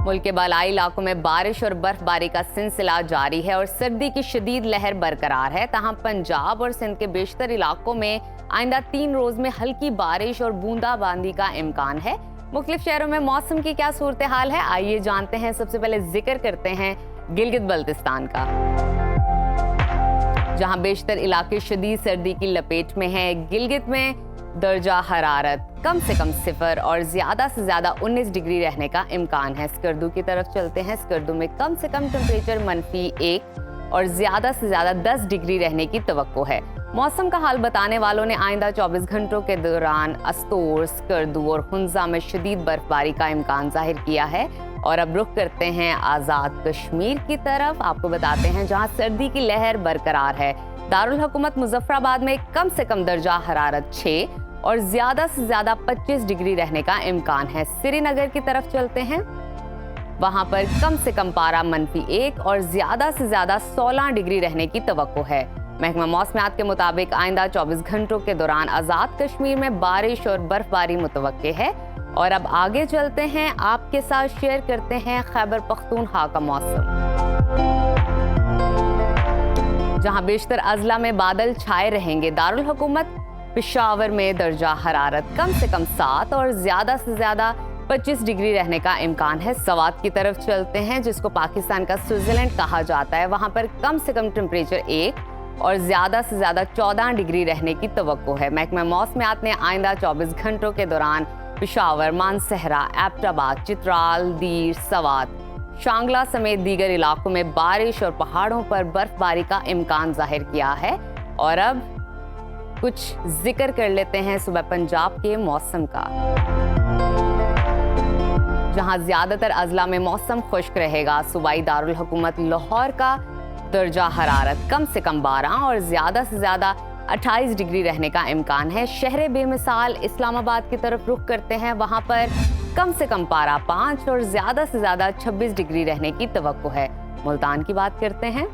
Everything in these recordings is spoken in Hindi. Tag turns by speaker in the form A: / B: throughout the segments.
A: मुल्क के बालाई इलाकों में बारिश और बर्फबारी का सिलसिला जारी है और सर्दी की शदीद लहर बरकरार है। तहां पंजाब और सिंध के बेशतर इलाकों में आइंदा 3 रोज में हल्की बारिश और बूंदाबांदी का इम्कान है। मुख्तलिफ शहरों में मौसम की क्या सूरत हाल है, आइए जानते हैं। सबसे पहले जिक्र करते हैं गिलगित बल्तिस्तान का, जहां बेशतर इलाके शदीद सर्दी की लपेट में है। गिलगित में दर्जा हरारत कम से कम 0 और ज्यादा से ज्यादा 19 डिग्री रहने का इम्कान है। स्कर्दू की तरफ चलते हैं। स्कर्दू में कम से कम टेम्परेचर -1 और ज्यादा से ज्यादा 10 डिग्री रहने की तवक्को है। मौसम का हाल बताने वालों ने आइंदा 24 घंटों के दौरान अस्तोर, स्कर्दू और हुंजा में शदीद बर्फबारी का इम्कान जाहिर किया है। और अब रुख करते हैं आज़ाद कश्मीर की तरफ। आपको बताते हैं जहां सर्दी की लहर बरकरार है। दारुल हुकूमत मुजफ्फराबाद में कम से कम दर्जा हरारत 6 और ज्यादा से ज्यादा 25 डिग्री रहने का इम्कान है। श्रीनगर की तरफ चलते हैं, वहां पर कम से कम पारा -1 और ज्यादा से ज्यादा 16 डिग्री रहने की तवक्को है। महकमा मौसमियात के मुताबिक आइंदा 24 घंटों के दौरान आज़ाद कश्मीर में बारिश और बर्फबारी मुतवक्के है। और अब आगे चलते हैं, आपके साथ शेयर करते हैं खैबर पख्तूनख्वा का मौसम, जहां बेशतर अजला में बादल छाए रहेंगे। दारुल हुकूमत पेशावर में दर्जा हरारत कम से कम 7 और ज्यादा से ज्यादा 25 डिग्री रहने का इम्कान है। सवात की तरफ चलते हैं, जिसको पाकिस्तान का स्विट्जरलैंड कहा जाता है। वहां पर कम से कम टेम्परेचर 1 और ज्यादा से ज्यादा 14 डिग्री रहने की तवक्को है। महकमा मौसमियात ने आइंदा 24 घंटों के दौरान पेशावर, मानसहरा, एबटाबाद, चित्राल, दीर, सवात, शांगला समेत दीगर इलाकों में बारिश और पहाड़ों पर बर्फबारी का इम्कान जाहिर किया है। और अब कुछ जिक्र कर लेते हैं सुबह पंजाब के मौसम का, जहां ज्यादातर अजला में मौसम खुश्क रहेगा। सूबाई दारुल हुकूमत लाहौर का दर्जा हरारत कम से कम 12 और ज्यादा से ज्यादा 28 डिग्री रहने का इम्कान है। शहर बेमिसाल इस्लामाबाद की तरफ रुख करते हैं, वहां पर कम से कम पारा 5 और ज्यादा से ज्यादा 26 डिग्री रहने की तवक्को है। मुल्तान की बात करते हैं,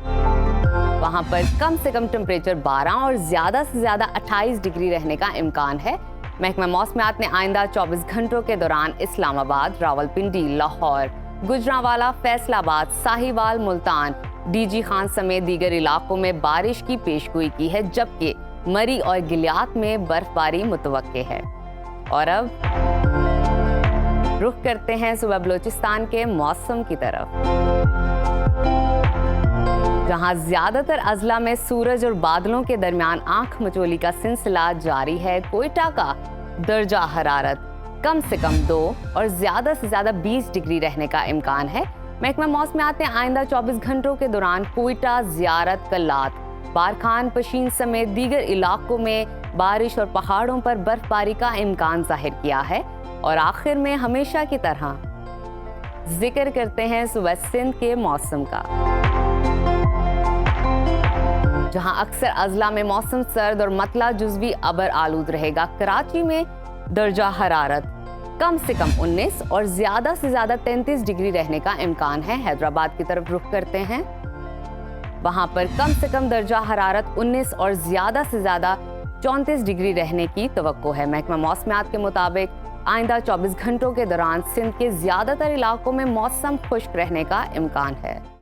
A: वहां पर कम से कम टेम्परेचर 12 और ज्यादा से ज्यादा 28 डिग्री रहने का इम्कान है। महकमा मौसमियात ने आइंदा 24 घंटों के दौरान इस्लामाबाद, रावलपिंडी, लाहौर, गुजरांवाला, फैसलाबाद, साहिवाल, मुल्तान, डीजी खान समेत दीगर इलाकों में बारिश की पेशगोई की है, जबकि मरी और गिलियात में बर्फबारी मुतवक्के है। और अब रुख करते हैं सुबह बलूचिस्तान के मौसम की तरफ, जहां ज्यादातर अजला में सूरज और बादलों के दरमियान आंख मचोली का सिलसिला जारी है। कोयटा का दर्जा हरारत कम से कम 2 और ज्यादा से ज्यादा 20 डिग्री रहने का इम्कान है। महकमा मौसमियात ने आइंदा 24 घंटों के दौरान कोयटा, ज़ियारत, कल्लात, बारखान, पशीन समेत दीगर इलाकों में बारिश और पहाड़ों पर बर्फबारी का इम्कान जाहिर किया है। और आखिर में हमेशा की तरह जिक्र करते हैं सुबह सिंध के मौसम का, जहां अक्सर अजला में मौसम सर्द और मतला जुज़वी अबर आलूद रहेगा। कराची में दर्जा हरारत कम से कम 19 और ज्यादा से ज्यादा 33 डिग्री रहने का इम्कान है। हैदराबाद की तरफ रुख करते हैं, वहां पर कम से कम दर्जा हरारत 19 और ज्यादा से ज्यादा 34 डिग्री रहने की तवक्को है। महकमा मौसमियात के मुताबिक आइंदा 24 घंटों के दौरान सिंध के ज्यादातर इलाकों में मौसम खुश्क रहने का इम्कान है।